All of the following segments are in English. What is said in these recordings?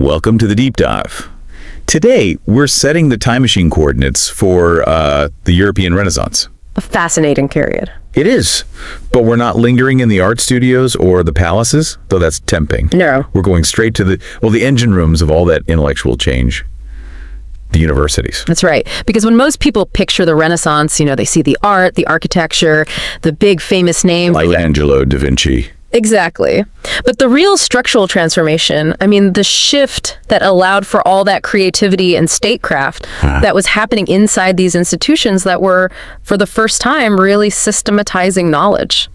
Welcome to the Deep Dive. Today, we're setting the time machine coordinates for the European Renaissance. A fascinating period. It is, but we're not lingering in the art studios or the palaces, though that's tempting. No. We're going straight to the engine rooms of all that intellectual change. The universities. That's right. Because when most people picture the Renaissance, they see the art, the architecture, the big famous names. Michelangelo, Da Vinci. Exactly. But the real structural transformation, the shift that allowed for all that creativity and statecraft that was happening inside these institutions that were, for the first time, really systematizing knowledge.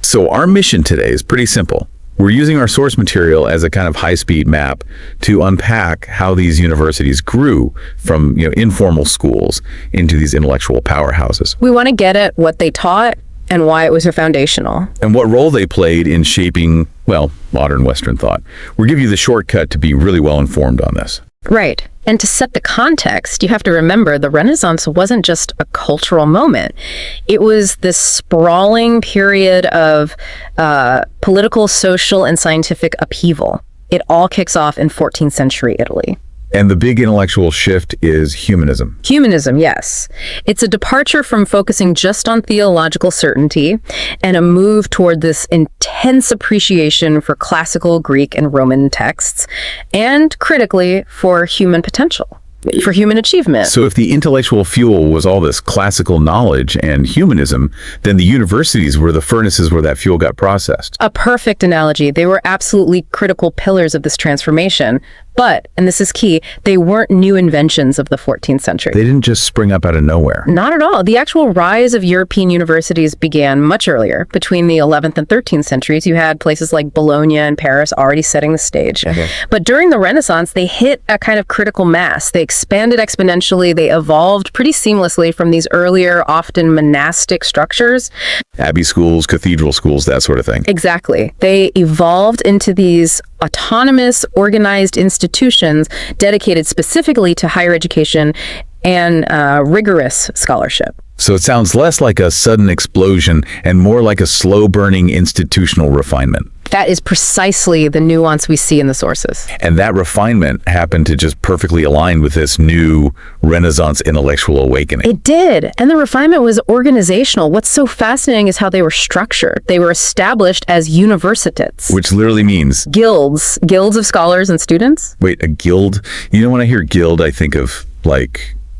So our mission today is pretty simple. We're using our source material as a kind of high-speed map to unpack how these universities grew from informal schools into these intellectual powerhouses. We want to get at what they taught and why it was so foundational. And what role they played in shaping, modern Western thought. We'll give you the shortcut to be really well informed on this. Right. And to set the context, you have to remember the Renaissance wasn't just a cultural moment. It was this sprawling period of political, social, and scientific upheaval. It all kicks off in 14th century Italy. And the big intellectual shift is humanism. Humanism, yes. It's a departure from focusing just on theological certainty and a move toward this intense appreciation for classical Greek and Roman texts, and critically, for human potential, for human achievement. So if the intellectual fuel was all this classical knowledge and humanism, then the universities were the furnaces where that fuel got processed. A perfect analogy. They were absolutely critical pillars of this transformation. But, and this is key, they weren't new inventions of the 14th century. They didn't just spring up out of nowhere. Not at all. The actual rise of European universities began much earlier. Between the 11th and 13th centuries, you had places like Bologna and Paris already setting the stage. Okay. But during the Renaissance, they hit a kind of critical mass. They expanded exponentially. They evolved pretty seamlessly from these earlier, often monastic structures. Abbey schools, cathedral schools, that sort of thing. Exactly. They evolved into these autonomous, organized institutions dedicated specifically to higher education and rigorous scholarship. So it sounds less like a sudden explosion and more like a slow-burning institutional refinement. That is precisely the nuance we see in the sources. And that refinement happened to just perfectly align with this new Renaissance intellectual awakening. It did. And the refinement was organizational. What's so fascinating is how they were structured. They were established as universitats. Which literally means? Guilds. Guilds of scholars and students. Wait, a guild? When I hear guild, I think of,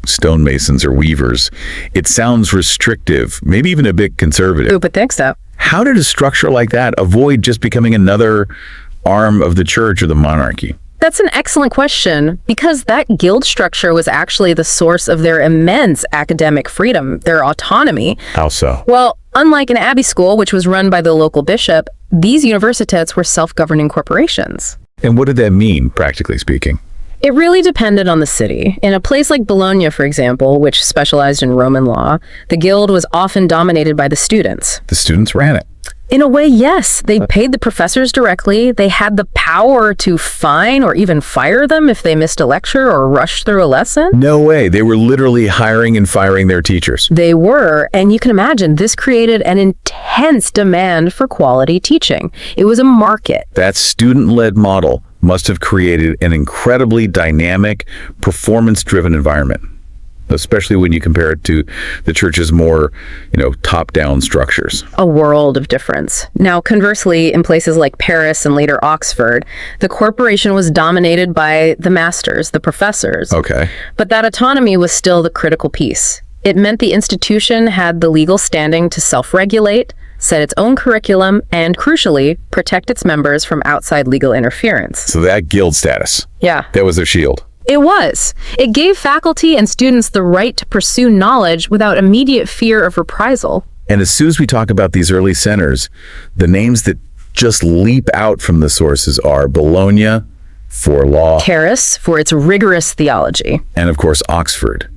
stonemasons or weavers. It sounds restrictive, maybe even a bit conservative. Ooh, but thanks, so. How did a structure like that avoid just becoming another arm of the church or the monarchy? That's an excellent question, because that guild structure was actually the source of their immense academic freedom, their autonomy. How so? Well, unlike an abbey school, which was run by the local bishop, these universitats were self-governing corporations. And what did that mean, practically speaking? It really depended on the city. In a place like Bologna, for example, which specialized in Roman law, the guild was often dominated by the students. The students ran it. In a way, yes. They paid the professors directly. They had the power to fine or even fire them if they missed a lecture or rushed through a lesson. No way. They were literally hiring and firing their teachers. They were. And you can imagine this created an intense demand for quality teaching. It was a market. That student-led model must have created an incredibly dynamic, performance-driven environment, especially when you compare it to the church's more, top-down structures. A world of difference. Now, conversely, in places like Paris and later Oxford, the corporation was dominated by the masters, the professors. Okay. But that autonomy was still the critical piece. It meant the institution had the legal standing to self-regulate, set its own curriculum, and crucially, protect its members from outside legal interference. So that guild status. Yeah. That was their shield. It was. It gave faculty and students the right to pursue knowledge without immediate fear of reprisal. And as soon as we talk about these early centers, the names that just leap out from the sources are Bologna, for law. Paris, for its rigorous theology. And of course, Oxford.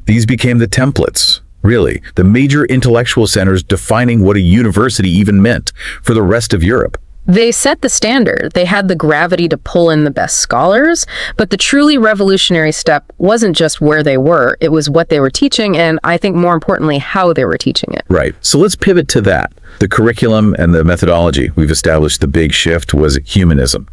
These became the templates. Really, the major intellectual centers defining what a university even meant for the rest of Europe. They set the standard. They had the gravity to pull in the best scholars, but the truly revolutionary step wasn't just where they were, it was what they were teaching, and I think more importantly, how they were teaching it. Right. So let's pivot to that. The curriculum and the methodology. We've established the big shift was humanism.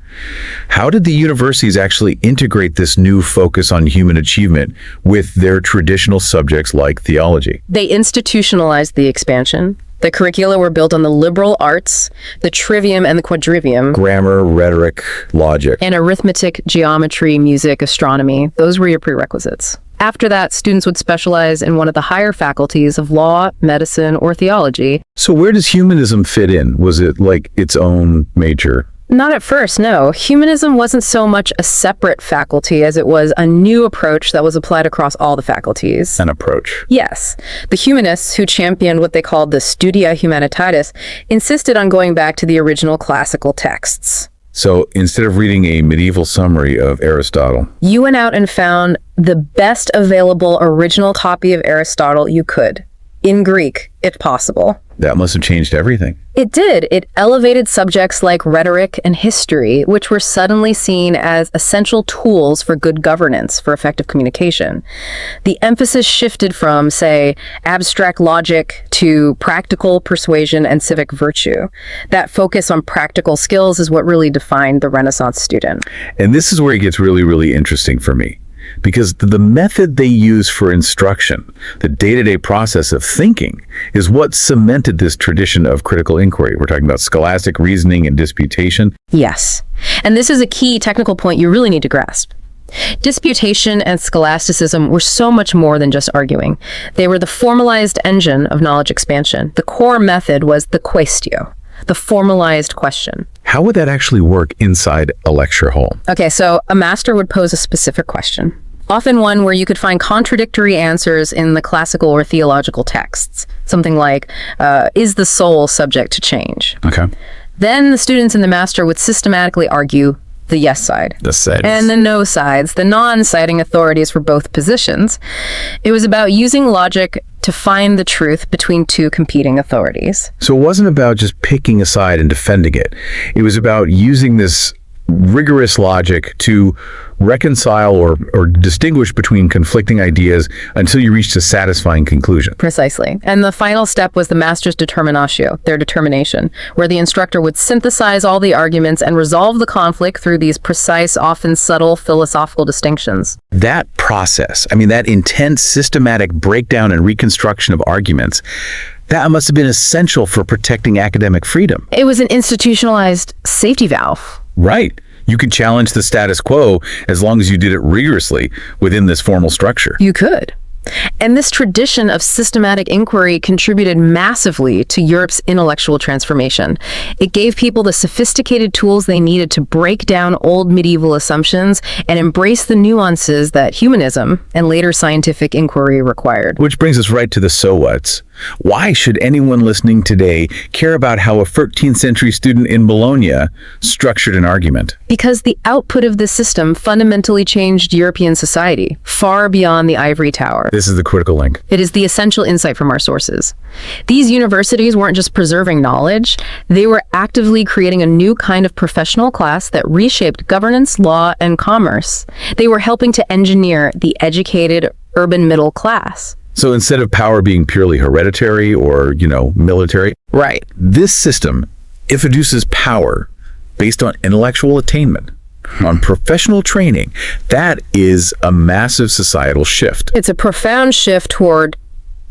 How did the universities actually integrate this new focus on human achievement with their traditional subjects like theology? They institutionalized the expansion. The curricula were built on the liberal arts, the trivium and the quadrivium, Grammar, rhetoric, logic. and arithmetic, geometry, music, astronomy. Those were your prerequisites. After that, students would specialize in one of the higher faculties of law, medicine, or theology. So where does humanism fit in? Was it like its own major? Not at first, no. Humanism wasn't so much a separate faculty as it was a new approach that was applied across all the faculties. An approach. Yes. The humanists, who championed what they called the Studia Humanitatis, insisted on going back to the original classical texts. So instead of reading a medieval summary of Aristotle, You went out and found the best available original copy of Aristotle you could, in Greek, if possible. that must have changed everything. It did. It elevated subjects like rhetoric and history, which were suddenly seen as essential tools for good governance, for effective communication. The emphasis shifted from, say, abstract logic to practical persuasion and civic virtue. That focus on practical skills is what really defined the Renaissance student. And this is where it gets really, really interesting for me. Because the method they use for instruction, the day-to-day process of thinking, is what cemented this tradition of critical inquiry. We're talking about scholastic reasoning and disputation. Yes. And this is a key technical point you really need to grasp. Disputation and scholasticism were so much more than just arguing. They were the formalized engine of knowledge expansion. The core method was the quaestio, the formalized question. How would that actually work inside a lecture hall? Okay, so a master would pose a specific question, often one where you could find contradictory answers in the classical or theological texts. Something like, is the soul subject to change? Okay. Then the students and the master would systematically argue the yes side. The sides. And the no sides, the non-citing authorities for both positions. It was about using logic to find the truth between two competing authorities. So it wasn't about just picking a side and defending it. It was about using this rigorous logic to reconcile or distinguish between conflicting ideas until you reached a satisfying conclusion. Precisely. And the final step was the master's determinatio, their determination, where the instructor would synthesize all the arguments and resolve the conflict through these precise, often subtle philosophical distinctions. That process, that intense systematic breakdown and reconstruction of arguments, that must have been essential for protecting academic freedom. It was an institutionalized safety valve. Right. You could challenge the status quo as long as you did it rigorously within this formal structure. You could. And this tradition of systematic inquiry contributed massively to Europe's intellectual transformation. It gave people the sophisticated tools they needed to break down old medieval assumptions and embrace the nuances that humanism and later scientific inquiry required. Which brings us right to the so whats. Why should anyone listening today care about how a 13th century student in Bologna structured an argument? Because the output of this system fundamentally changed European society, far beyond the ivory tower. This is the critical link. It is the essential insight from our sources. These universities weren't just preserving knowledge, they were actively creating a new kind of professional class that reshaped governance, law, and commerce. They were helping to engineer the educated urban middle class. So instead of power being purely hereditary or, military, Right. this system introduces power based on intellectual attainment, on professional training. That is a massive societal shift. It's a profound shift toward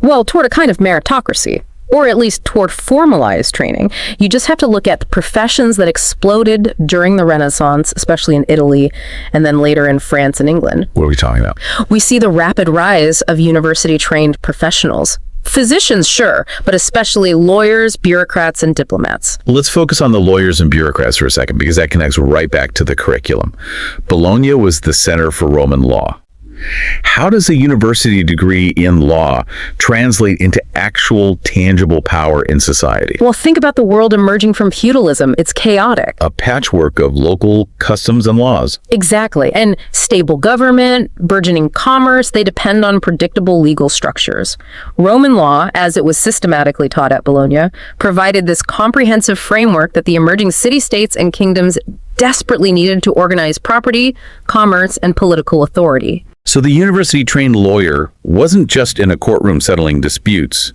a kind of meritocracy, or at least toward formalized training. You just have to look at the professions that exploded during the Renaissance, especially in Italy, and then later in France and England. What are we talking about? We see the rapid rise of university-trained professionals. Physicians, sure, but especially lawyers, bureaucrats, and diplomats. Let's focus on the lawyers and bureaucrats for a second, because that connects right back to the curriculum. Bologna was the center for Roman law. How does a university degree in law translate into actual tangible power in society? Well, think about the world emerging from feudalism. It's chaotic. A patchwork of local customs and laws. Exactly. And stable government, burgeoning commerce, they depend on predictable legal structures. Roman law, as it was systematically taught at Bologna, provided this comprehensive framework that the emerging city-states and kingdoms desperately needed to organize property, commerce, and political authority. So the university-trained lawyer wasn't just in a courtroom settling disputes.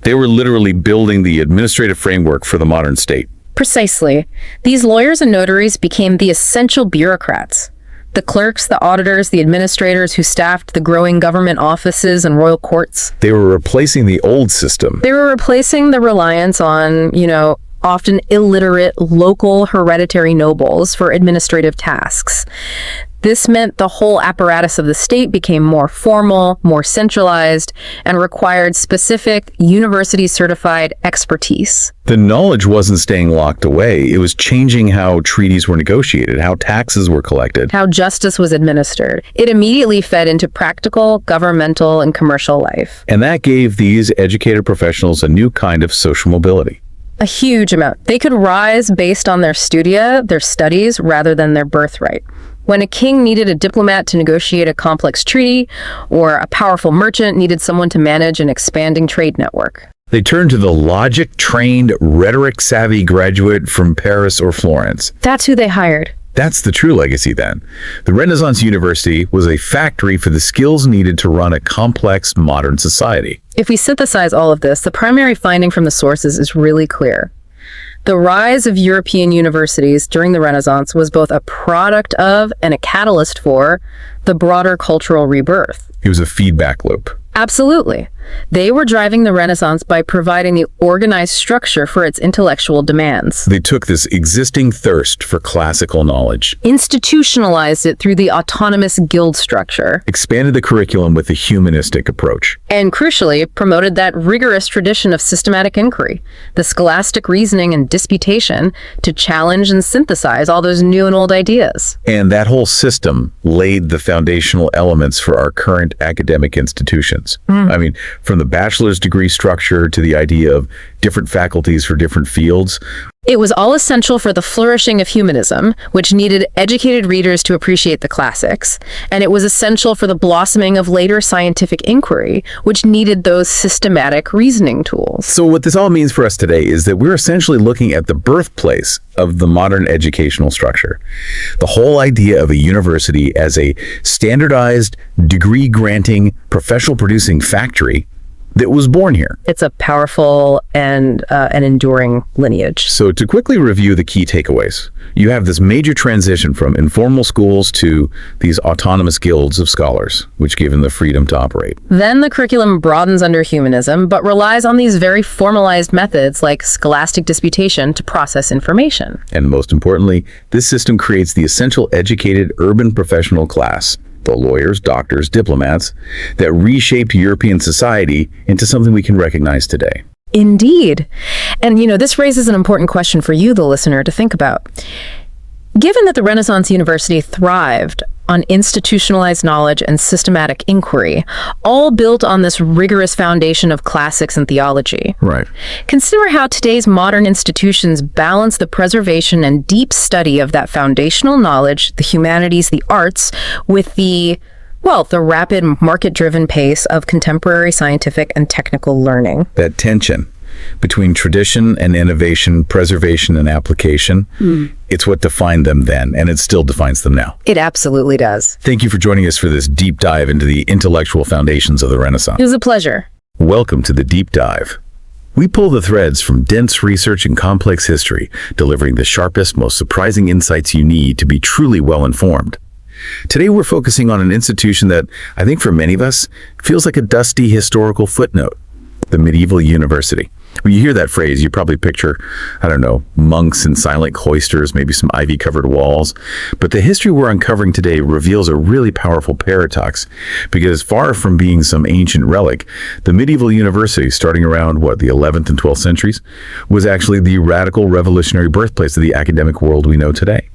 They were literally building the administrative framework for the modern state. Precisely. These lawyers and notaries became the essential bureaucrats. The clerks, the auditors, the administrators who staffed the growing government offices and royal courts. They were replacing the old system. They were replacing the reliance on, often illiterate local hereditary nobles for administrative tasks. This meant the whole apparatus of the state became more formal, more centralized, and required specific university-certified expertise. The knowledge wasn't staying locked away. It was changing how treaties were negotiated, how taxes were collected, how justice was administered. It immediately fed into practical, governmental, and commercial life. And that gave these educated professionals a new kind of social mobility. A huge amount. They could rise based on their studia, their studies, rather than their birthright. When a king needed a diplomat to negotiate a complex treaty, or a powerful merchant needed someone to manage an expanding trade network, they turned to the logic-trained, rhetoric-savvy graduate from Paris or Florence. That's who they hired. That's the true legacy then. The Renaissance University was a factory for the skills needed to run a complex modern society. If we synthesize all of this, the primary finding from the sources is really clear. The rise of European universities during the Renaissance was both a product of and a catalyst for the broader cultural rebirth. It was a feedback loop. Absolutely. They were driving the Renaissance by providing the organized structure for its intellectual demands. They took this existing thirst for classical knowledge, institutionalized it through the autonomous guild structure, expanded the curriculum with the humanistic approach, and crucially, promoted that rigorous tradition of systematic inquiry, the scholastic reasoning and disputation, to challenge and synthesize all those new and old ideas. And that whole system laid the foundational elements for our current academic institutions. I mean, from the bachelor's degree structure to the idea of different faculties for different fields. It was all essential for the flourishing of humanism, which needed educated readers to appreciate the classics, and it was essential for the blossoming of later scientific inquiry, which needed those systematic reasoning tools. So what this all means for us today is that we're essentially looking at the birthplace of the modern educational structure. The whole idea of a university as a standardized, degree-granting, professional-producing factory that was born here. It's a powerful and an enduring lineage. So to quickly review the key takeaways, you have this major transition from informal schools to these autonomous guilds of scholars, which give them the freedom to operate. Then the curriculum broadens under humanism, but relies on these very formalized methods like scholastic disputation to process information. And most importantly, this system creates the essential educated urban professional class, the lawyers, doctors, diplomats, that reshaped European society into something we can recognize today. Indeed. And, this raises an important question for you, the listener, to think about. Given that the Renaissance University thrived on institutionalized knowledge and systematic inquiry, all built on this rigorous foundation of classics and theology. Right. Consider how today's modern institutions balance the preservation and deep study of that foundational knowledge, the humanities, the arts, with the rapid market-driven pace of contemporary scientific and technical learning. That tension between tradition and innovation, preservation and application, it's what defined them then, and it still defines them now. It absolutely does. Thank you for joining us for this deep dive into the intellectual foundations of the Renaissance. It was a pleasure. Welcome to the Deep Dive. We pull the threads from dense research and complex history, delivering the sharpest, most surprising insights you need to be truly well-informed. Today we're focusing on an institution that, I think for many of us, feels like a dusty historical footnote, the medieval university. When you hear that phrase, you probably picture, monks in silent cloisters, maybe some ivy-covered walls. But the history we're uncovering today reveals a really powerful paradox, because far from being some ancient relic, the medieval university, starting around, the 11th and 12th centuries, was actually the radical revolutionary birthplace of the academic world we know today.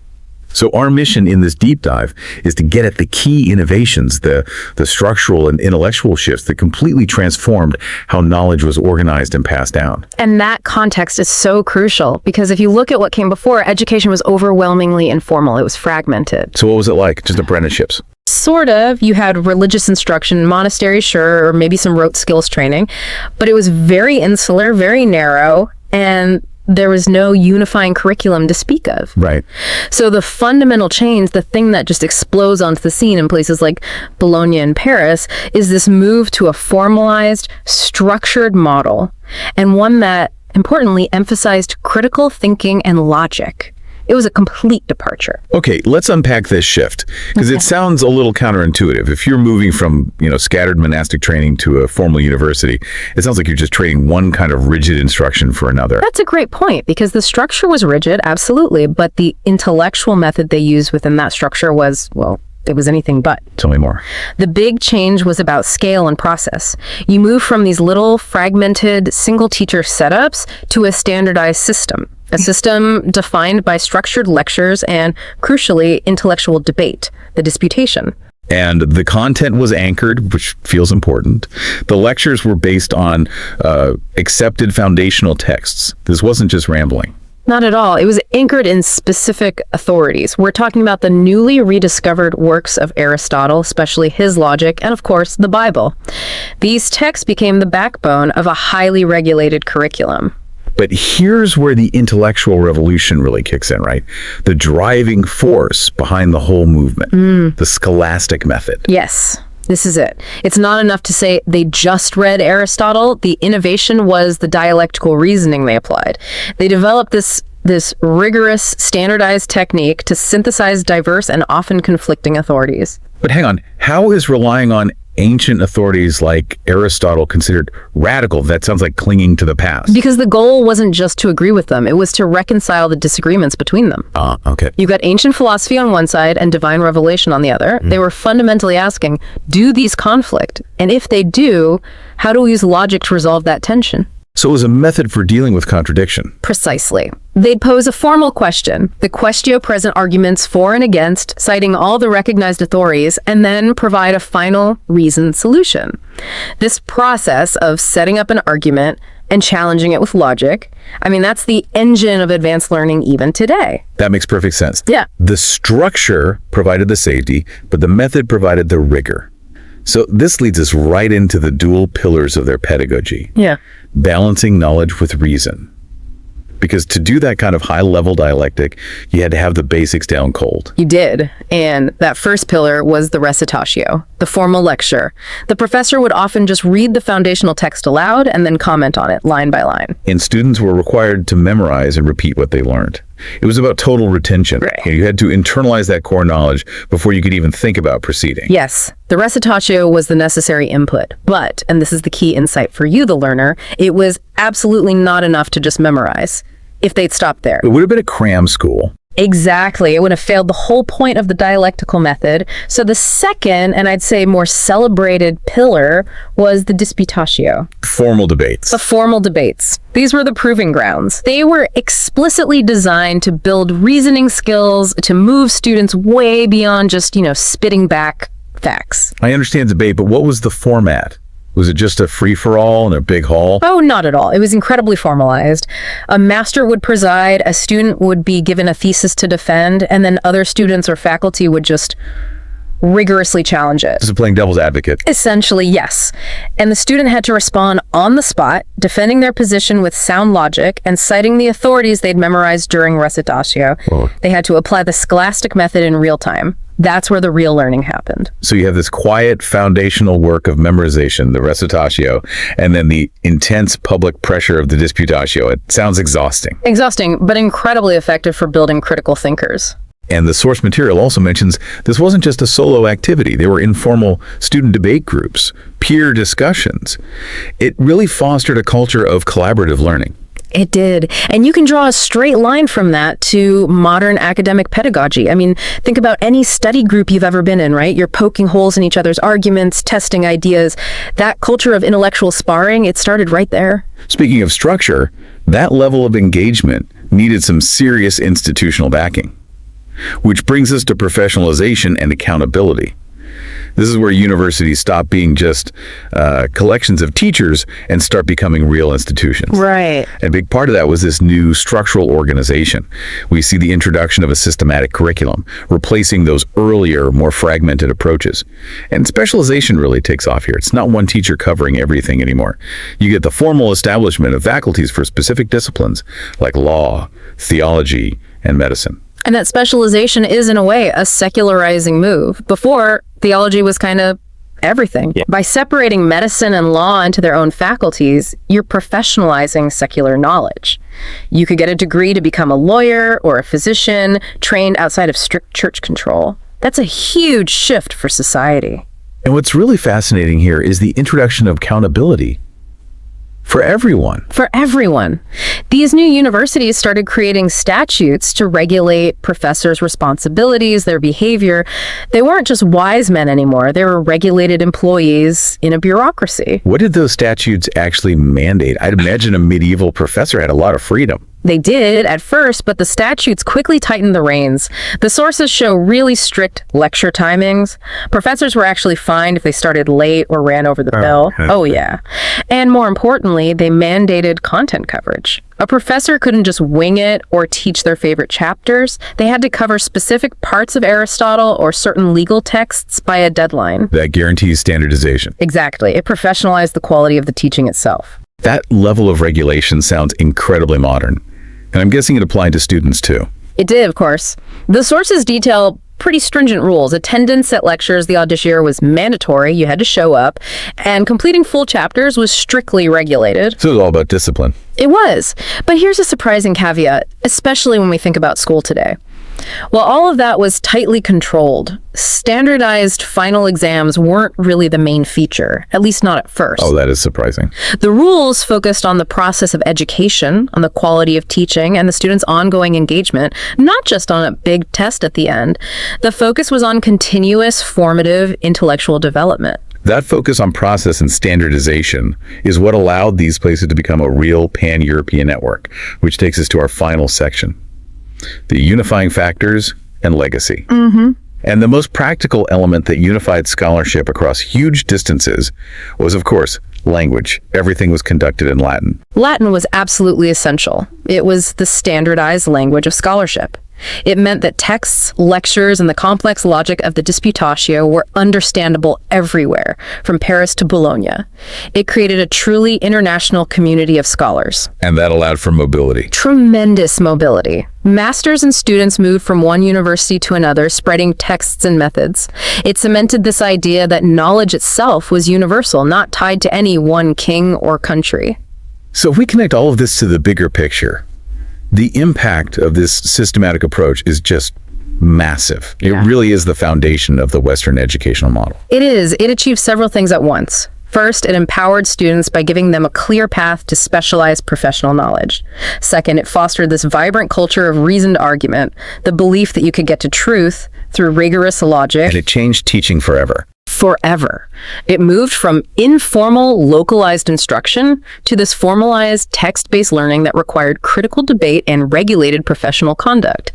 So our mission in this deep dive is to get at the key innovations, the structural and intellectual shifts that completely transformed how knowledge was organized and passed down. And that context is so crucial because if you look at what came before, education was overwhelmingly informal. It was fragmented. So what was it like? Just apprenticeships? Sort of. You had religious instruction, monasteries, sure, or maybe some rote skills training, but it was very insular, very narrow, and there was no unifying curriculum to speak of. Right. So the fundamental change, the thing that just explodes onto the scene in places like Bologna and Paris, is this move to a formalized, structured model, and one that, importantly, emphasized critical thinking and logic. It was a complete departure. Okay, let's unpack this shift, because it sounds a little counterintuitive. If you're moving from, scattered monastic training to a formal university, it sounds like you're just trading one kind of rigid instruction for another. That's a great point, because the structure was rigid, absolutely, but the intellectual method they used within that structure was, well, it was anything but. Tell me more. The big change was about scale and process. You move from these little fragmented single teacher setups to a standardized system. A system defined by structured lectures and, crucially, intellectual debate, the disputation. And the content was anchored, which feels important. The lectures were based on accepted foundational texts. This wasn't just rambling. Not at all. It was anchored in specific authorities. We're talking about the newly rediscovered works of Aristotle, especially his logic, and of course, the Bible. These texts became the backbone of a highly regulated curriculum. But here's where the intellectual revolution really kicks in, right? The driving force behind the whole movement, the scholastic method. Yes, this is it. It's not enough to say they just read Aristotle. The innovation was the dialectical reasoning they applied. They developed this rigorous, standardized technique to synthesize diverse and often conflicting authorities. But hang on, how is relying on ancient authorities like Aristotle considered radical? That sounds like clinging to the past. Because the goal wasn't just to agree with them, it was to reconcile the disagreements between them. Okay. You got ancient philosophy on one side and divine revelation on the other. They were fundamentally asking, do these conflict? And if they do, how do we use logic to resolve that tension? So it was a method for dealing with contradiction. Precisely. They'd pose a formal question, the quaestio present arguments for and against, citing all the recognized authorities, and then provide a final reasoned solution. This process of setting up an argument and challenging it with logic, that's the engine of advanced learning even today. That makes perfect sense. Yeah. The structure provided the safety, but the method provided the rigor. So this leads us right into the dual pillars of their pedagogy. Yeah. Balancing knowledge with reason. Because to do that kind of high-level dialectic, you had to have the basics down cold. You did. And that first pillar was the recitatio, the formal lecture. The professor would often just read the foundational text aloud and then comment on it line by line. And students were required to memorize and repeat what they learned. It was about total retention. Right. You had to internalize that core knowledge before you could even think about proceeding. Yes, the recitatio was the necessary input, but, and this is the key insight for you, the learner, it was absolutely not enough to just memorize. If they'd stopped there. It would have been a cram school. Exactly. It would have failed the whole point of the dialectical method. So the second, and I'd say more celebrated pillar, was the disputatio. Formal debates. The formal debates. These were the proving grounds. They were explicitly designed to build reasoning skills, to move students way beyond just, spitting back facts. I understand debate, but what was the format? Was it just a free-for-all in a big hall? Oh, not at all. It was incredibly formalized. A master would preside, a student would be given a thesis to defend, and then other students or faculty would just rigorously challenge it. This is playing devil's advocate. Essentially, yes. And the student had to respond on the spot, defending their position with sound logic and citing the authorities they'd memorized during recitatio. Oh. They had to apply the scholastic method in real time. That's where the real learning happened. So you have this quiet foundational work of memorization, the recitatio, and then the intense public pressure of the disputatio. It sounds exhausting. Exhausting, but incredibly effective for building critical thinkers. And the source material also mentions this wasn't just a solo activity. They were informal student debate groups, peer discussions. It really fostered a culture of collaborative learning. It did. And you can draw a straight line from that to modern academic pedagogy. Think about any study group you've ever been in, right? You're poking holes in each other's arguments, testing ideas. That culture of intellectual sparring, it started right there. Speaking of structure, that level of engagement needed some serious institutional backing. which brings us to professionalization and accountability. This is where universities stop being just collections of teachers and start becoming real institutions. Right. And a big part of that was this new structural organization. We see the introduction of a systematic curriculum, replacing those earlier, more fragmented approaches. And specialization really takes off here. It's not one teacher covering everything anymore. You get the formal establishment of faculties for specific disciplines like law, theology, and medicine. And that specialization is, in a way, a secularizing move. Before, theology was kind of everything. Yeah. By separating medicine and law into their own faculties, you're professionalizing secular knowledge. You could get a degree to become a lawyer or a physician trained outside of strict church control. That's a huge shift for society. And what's really fascinating here is the introduction of accountability. For everyone. For everyone. These new universities started creating statutes to regulate professors' responsibilities, their behavior. They weren't just wise men anymore. They were regulated employees in a bureaucracy. What did those statutes actually mandate? I'd imagine a medieval professor had a lot of freedom. They did at first, but the statutes quickly tightened the reins. The sources show really strict lecture timings. Professors were actually fined if they started late or ran over the bell. Oh, yeah. And more importantly, they mandated content coverage. A professor couldn't just wing it or teach their favorite chapters. They had to cover specific parts of Aristotle or certain legal texts by a deadline. That guarantees standardization. Exactly. It professionalized the quality of the teaching itself. That level of regulation sounds incredibly modern. And I'm guessing it applied to students too. It did, of course. The sources detail pretty stringent rules. Attendance at lectures, the auditiere, was mandatory. You had to show up. And completing full chapters was strictly regulated. So it was all about discipline. It was. But here's a surprising caveat, especially when we think about school today. While all of that was tightly controlled, standardized final exams weren't really the main feature, at least not at first. Oh, that is surprising. The rules focused on the process of education, on the quality of teaching, and the students' ongoing engagement, not just on a big test at the end. The focus was on continuous, formative intellectual development. That focus on process and standardization is what allowed these places to become a real pan-European network, which takes us to our final section. The unifying factors and legacy. And the most practical element that unified scholarship across huge distances was, of course, language. Everything was conducted in Latin. Latin was absolutely essential. It was the standardized language of scholarship. It meant that texts, lectures, and the complex logic of the Disputatio were understandable everywhere, from Paris to Bologna. It created a truly international community of scholars. And that allowed for mobility. Tremendous mobility. Masters and students moved from one university to another, spreading texts and methods. It cemented this idea that knowledge itself was universal, not tied to any one king or country. So if we connect all of this to the bigger picture, the impact of this systematic approach is just massive. It really is the foundation of the Western educational model. It is. It achieved several things at once. First, it empowered students by giving them a clear path to specialized professional knowledge. Second, it fostered this vibrant culture of reasoned argument, the belief that you could get to truth through rigorous logic. And it changed teaching forever. Forever. It moved from informal, localized instruction to this formalized, text-based learning that required critical debate and regulated professional conduct.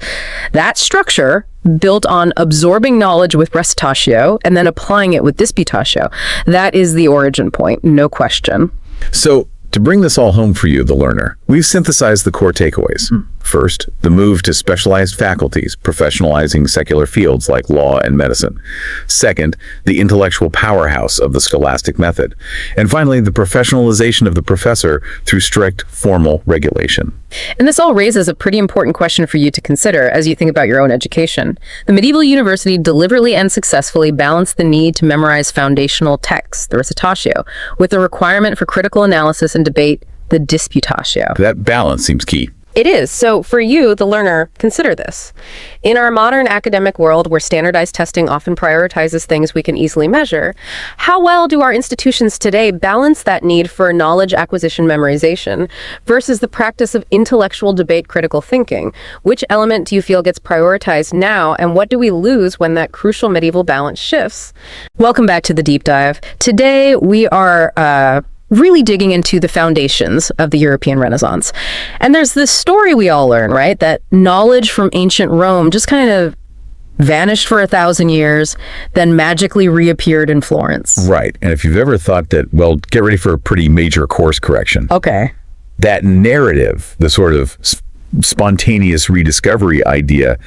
That structure, built on absorbing knowledge with recitatio and then applying it with disputatio, that is the origin point, no question. So, to bring this all home for you, the learner, we've synthesized the core takeaways. First, the move to specialized faculties, professionalizing secular fields like law and medicine. Second, the intellectual powerhouse of the scholastic method. And finally, the professionalization of the professor through strict formal regulation. And this all raises a pretty important question for you to consider as you think about your own education. The medieval university deliberately and successfully balanced the need to memorize foundational texts, the recitatio, with the requirement for critical analysis and debate, the disputatio. That balance seems key. It is. So for you, the learner, consider this. In our modern academic world where standardized testing often prioritizes things we can easily measure, how well do our institutions today balance that need for knowledge acquisition memorization versus the practice of intellectual debate critical thinking? Which element do you feel gets prioritized now, and what do we lose when that crucial medieval balance shifts? Welcome back to the Deep Dive. Today we are really digging into the foundations of the European Renaissance. And there's this story we all learn, right? That knowledge from ancient Rome just kind of vanished for 1,000 years, then magically reappeared in Florence. Right. And if you've ever thought that, well, get ready for a pretty major course correction. Okay. That narrative, the sort of spontaneous rediscovery idea,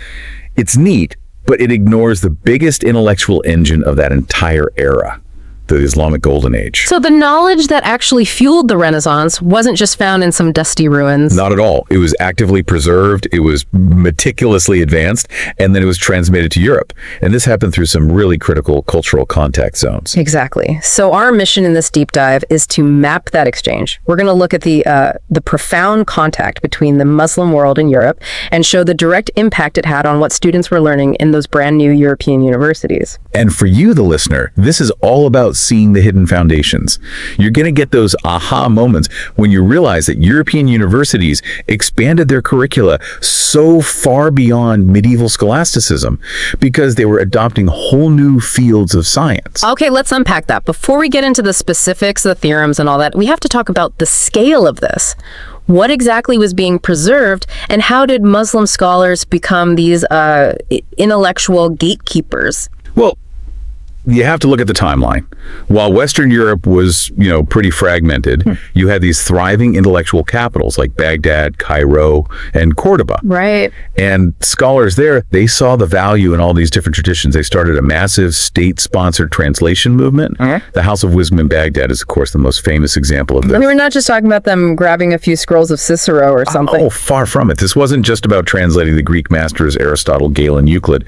it's neat, but it ignores the biggest intellectual engine of that entire era, the Islamic Golden Age. So the knowledge that actually fueled the Renaissance wasn't just found in some dusty ruins. Not at all. It was actively preserved, it was meticulously advanced, and then it was transmitted to Europe. And this happened through some really critical cultural contact zones. Exactly. So our mission in this deep dive is to map that exchange. We're going to look at the profound contact between the Muslim world and Europe and show the direct impact it had on what students were learning in those brand new European universities. And for you, the listener, this is all about seeing the hidden foundations. You're going to get those aha moments when you realize that European universities expanded their curricula so far beyond medieval scholasticism because they were adopting whole new fields of science. Okay, let's unpack that. Before we get into the specifics, the theorems and all that, we have to talk about the scale of this. What exactly was being preserved, and how did Muslim scholars become these intellectual gatekeepers? Well, you have to look at the timeline. While Western Europe was, pretty fragmented, you had these thriving intellectual capitals like Baghdad, Cairo, and Cordoba. Right. And scholars there, they saw the value in all these different traditions. They started a massive state-sponsored translation movement. The House of Wisdom in Baghdad is, of course, the most famous example of this. I mean, we're not just talking about them grabbing a few scrolls of Cicero or something. Oh, far from it. This wasn't just about translating the Greek masters Aristotle, Galen, Euclid.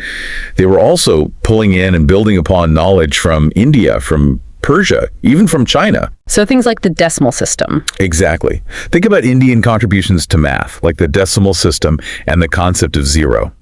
They were also pulling in and building upon knowledge from India, from Persia, even from China. So things like the decimal system. Exactly. Think about Indian contributions to math, like the decimal system and the concept of zero.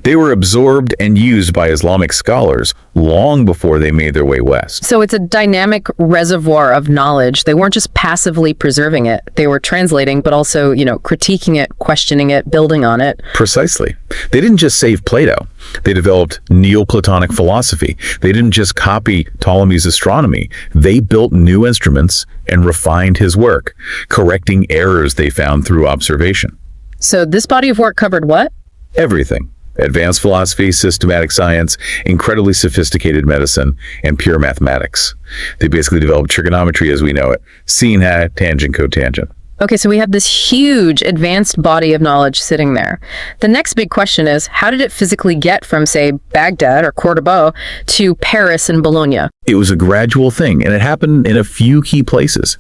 They were absorbed and used by Islamic scholars long before they made their way west. So it's a dynamic reservoir of knowledge. They weren't just passively preserving it. They were translating, but also, critiquing it, questioning it, building on it. Precisely. They didn't just save Plato. They developed Neoplatonic philosophy. They didn't just copy Ptolemy's astronomy. They built new instruments and refined his work, correcting errors they found through observation. So this body of work covered what? Everything. Advanced philosophy, systematic science, incredibly sophisticated medicine, and pure mathematics. They basically developed trigonometry as we know it. Sine, hat, tangent, cotangent. Okay, so we have this huge advanced body of knowledge sitting there. The next big question is, how did it physically get from, say, Baghdad or Cordoba to Paris and Bologna? It was a gradual thing, and it happened in a few key places.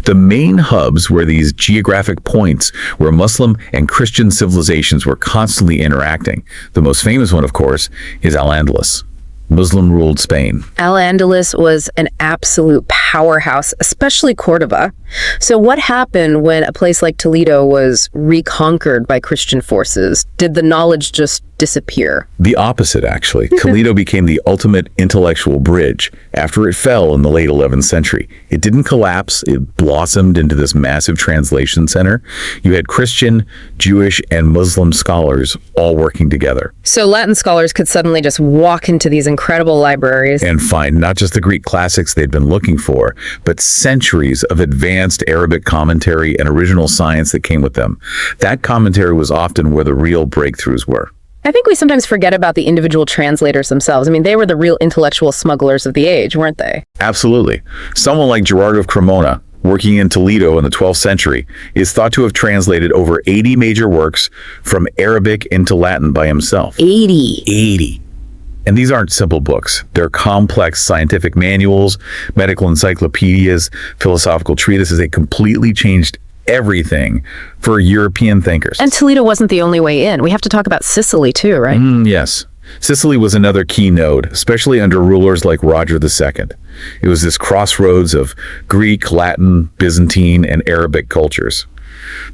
The main hubs were these geographic points where Muslim and Christian civilizations were constantly interacting. The most famous one, of course, is Al-Andalus. Muslim-ruled Spain. Al-Andalus was an absolute powerhouse, especially Cordoba. So what happened when a place like Toledo was reconquered by Christian forces? Did the knowledge just disappear? The opposite, actually. Toledo became the ultimate intellectual bridge after it fell in the late 11th century. It didn't collapse. It blossomed into this massive translation center. You had Christian, Jewish, and Muslim scholars all working together. So Latin scholars could suddenly just walk into these incredible libraries and find not just the Greek classics they'd been looking for, but centuries of advanced Arabic commentary and original science that came with them. That commentary was often where the real breakthroughs were. I think we sometimes forget about the individual translators themselves. I mean, they were the real intellectual smugglers of the age, weren't they? Absolutely. Someone like Gerard of Cremona, working in Toledo in the 12th century, is thought to have translated over 80 major works from Arabic into Latin by himself. 80. And these aren't simple books. They're complex scientific manuals, medical encyclopedias, philosophical treatises. They completely changed everything for European thinkers. And Toledo wasn't the only way in. We have to talk about Sicily too, right? Yes. Sicily was another key node, especially under rulers like Roger II. It was this crossroads of Greek, Latin, Byzantine, and Arabic cultures.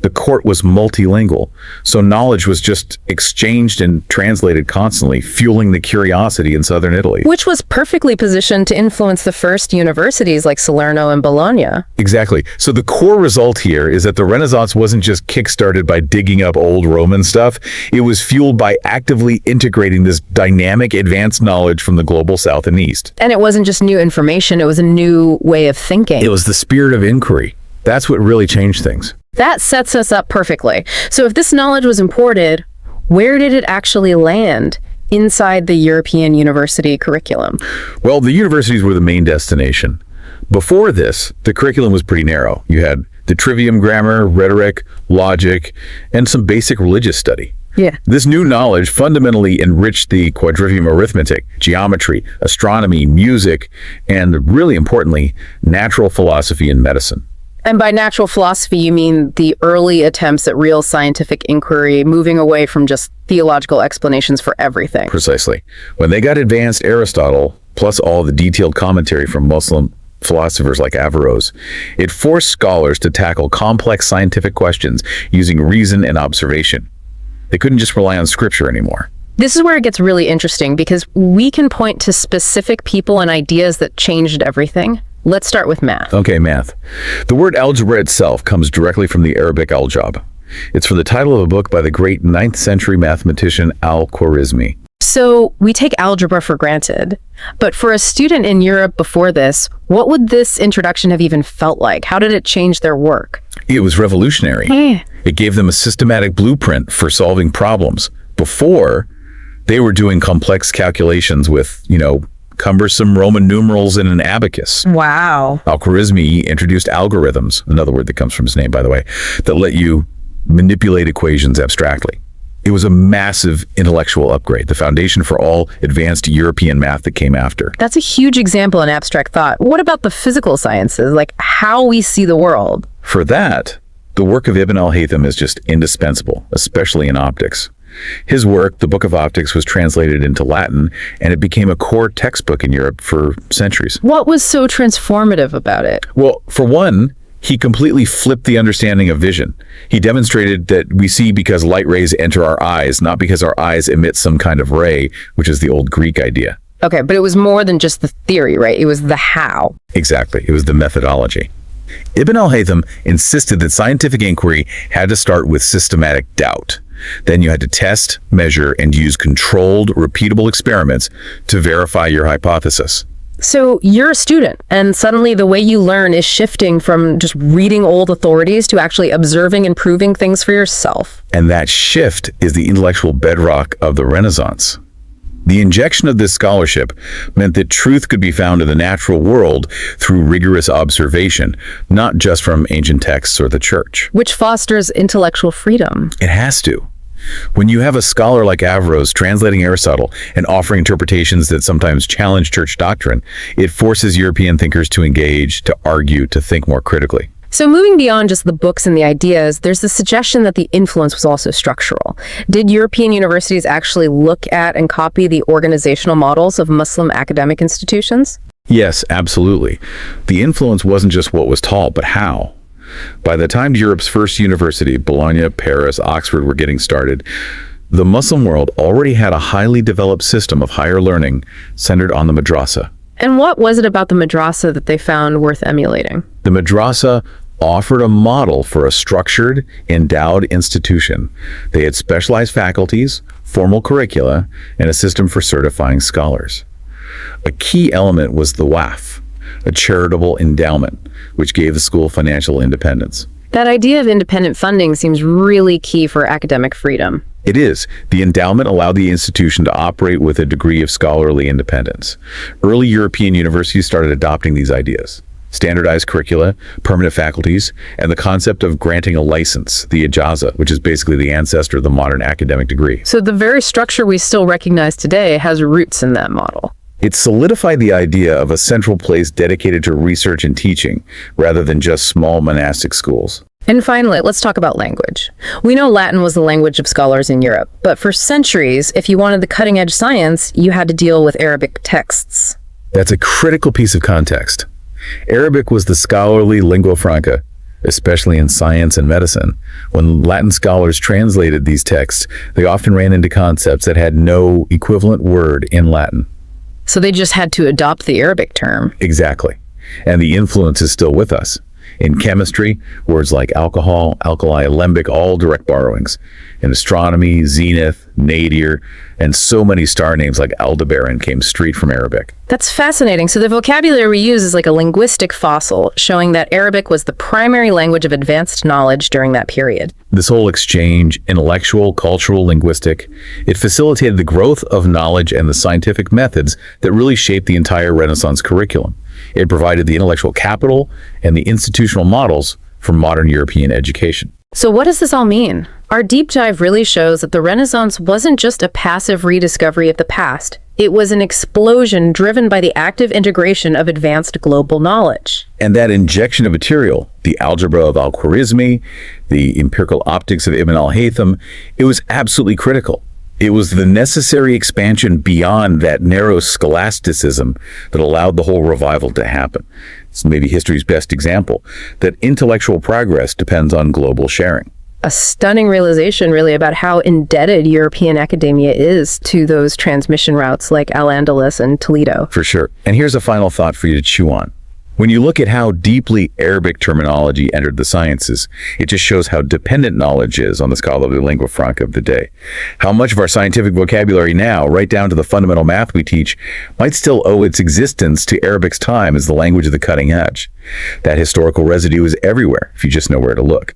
The court was multilingual, so knowledge was just exchanged and translated constantly, fueling the curiosity in southern Italy. Which was perfectly positioned to influence the first universities like Salerno and Bologna. Exactly. So the core result here is that the Renaissance wasn't just kickstarted by digging up old Roman stuff. It was fueled by actively integrating this dynamic, advanced knowledge from the global south and east. And it wasn't just new information, it was a new way of thinking. It was the spirit of inquiry. That's what really changed things. That sets us up perfectly. So if this knowledge was imported, where did it actually land inside the European university curriculum? Well, the universities were the main destination. Before this, the curriculum was pretty narrow. You had the trivium grammar, rhetoric, logic, and some basic religious study. Yeah. This new knowledge fundamentally enriched the quadrivium arithmetic, geometry, astronomy, music, and really importantly, natural philosophy and medicine. And by natural philosophy, you mean the early attempts at real scientific inquiry, moving away from just theological explanations for everything. Precisely. When they got advanced Aristotle, plus all the detailed commentary from Muslim philosophers like Averroes, it forced scholars to tackle complex scientific questions using reason and observation. They couldn't just rely on scripture anymore. This is where it gets really interesting because we can point to specific people and ideas that changed everything. Let's start with math. Okay, math. The word algebra itself comes directly from the Arabic aljab. It's from the title of a book by the great 9th century mathematician Al-Khwarizmi. So we take algebra for granted, but for a student in Europe before this, what would this introduction have even felt like? How did it change their work? It was revolutionary. It gave them a systematic blueprint for solving problems. Before, they were doing complex calculations with, cumbersome Roman numerals and an abacus. Wow. Al-Khwarizmi introduced algorithms, another word that comes from his name, by the way, that let you manipulate equations abstractly. It was a massive intellectual upgrade, the foundation for all advanced European math that came after. That's a huge example in abstract thought. What about the physical sciences, like how we see the world? For that, the work of Ibn al-Haytham is just indispensable, especially in optics. His work, the Book of Optics, was translated into Latin, and it became a core textbook in Europe for centuries. What was so transformative about it? Well, for one, he completely flipped the understanding of vision. He demonstrated that we see because light rays enter our eyes, not because our eyes emit some kind of ray, which is the old Greek idea. Okay, but it was more than just the theory, right? It was the how. Exactly. It was the methodology. Ibn al-Haytham insisted that scientific inquiry had to start with systematic doubt. Then you had to test, measure, and use controlled, repeatable experiments to verify your hypothesis. So you're a student, and suddenly the way you learn is shifting from just reading old authorities to actually observing and proving things for yourself. And that shift is the intellectual bedrock of the Renaissance. The injection of this scholarship meant that truth could be found in the natural world through rigorous observation, not just from ancient texts or the church. Which fosters intellectual freedom. It has to. When you have a scholar like Averroes translating Aristotle and offering interpretations that sometimes challenge church doctrine, it forces European thinkers to engage, to argue, to think more critically. So moving beyond just the books and the ideas, there's the suggestion that the influence was also structural. Did European universities actually look at and copy the organizational models of Muslim academic institutions? Yes, absolutely. The influence wasn't just what was taught, but how. By the time Europe's first university, Bologna, Paris, Oxford, were getting started, the Muslim world already had a highly developed system of higher learning centered on the madrasa. And what was it about the madrasa that they found worth emulating? The madrasa offered a model for a structured, endowed institution. They had specialized faculties, formal curricula, and a system for certifying scholars. A key element was the waqf, a charitable endowment, which gave the school financial independence. That idea of independent funding seems really key for academic freedom. It is. The endowment allowed the institution to operate with a degree of scholarly independence. Early European universities started adopting these ideas. Standardized curricula, permanent faculties, and the concept of granting a license, the ijaza, which is basically the ancestor of the modern academic degree. So the very structure we still recognize today has roots in that model. It solidified the idea of a central place dedicated to research and teaching, rather than just small monastic schools. And finally, let's talk about language. We know Latin was the language of scholars in Europe, but for centuries, if you wanted the cutting-edge science, you had to deal with Arabic texts. That's a critical piece of context. Arabic was the scholarly lingua franca. especially in science and medicine. When Latin scholars translated these texts, they often ran into concepts that had no equivalent word in Latin. So they just had to adopt the Arabic term. Exactly. And the influence is still with us. In chemistry, words like alcohol, alkali, alembic, all direct borrowings. In astronomy, zenith, nadir, and so many star names like Aldebaran came straight from Arabic. That's fascinating. So the vocabulary we use is like a linguistic fossil, showing that Arabic was the primary language of advanced knowledge during that period. This whole exchange, intellectual, cultural, linguistic, it facilitated the growth of knowledge and the scientific methods that really shaped the entire Renaissance curriculum. It provided the intellectual capital and the institutional models for modern European education. So what does this all mean? Our deep dive really shows that the Renaissance wasn't just a passive rediscovery of the past. It was an explosion driven by the active integration of advanced global knowledge. And that injection of material, the algebra of Al-Khwarizmi, the empirical optics of Ibn al-Haytham, it was absolutely critical. It was the necessary expansion beyond that narrow scholasticism that allowed the whole revival to happen. It's maybe history's best example that intellectual progress depends on global sharing. A stunning realization, really, about how indebted European academia is to those transmission routes like Al-Andalus and Toledo. For sure. And here's a final thought for you to chew on. When you look at how deeply Arabic terminology entered the sciences, it just shows how dependent knowledge is on the scholarly lingua franca of the day. How much of our scientific vocabulary now, right down to the fundamental math we teach, might still owe its existence to Arabic's time as the language of the cutting edge. That historical residue is everywhere if you just know where to look.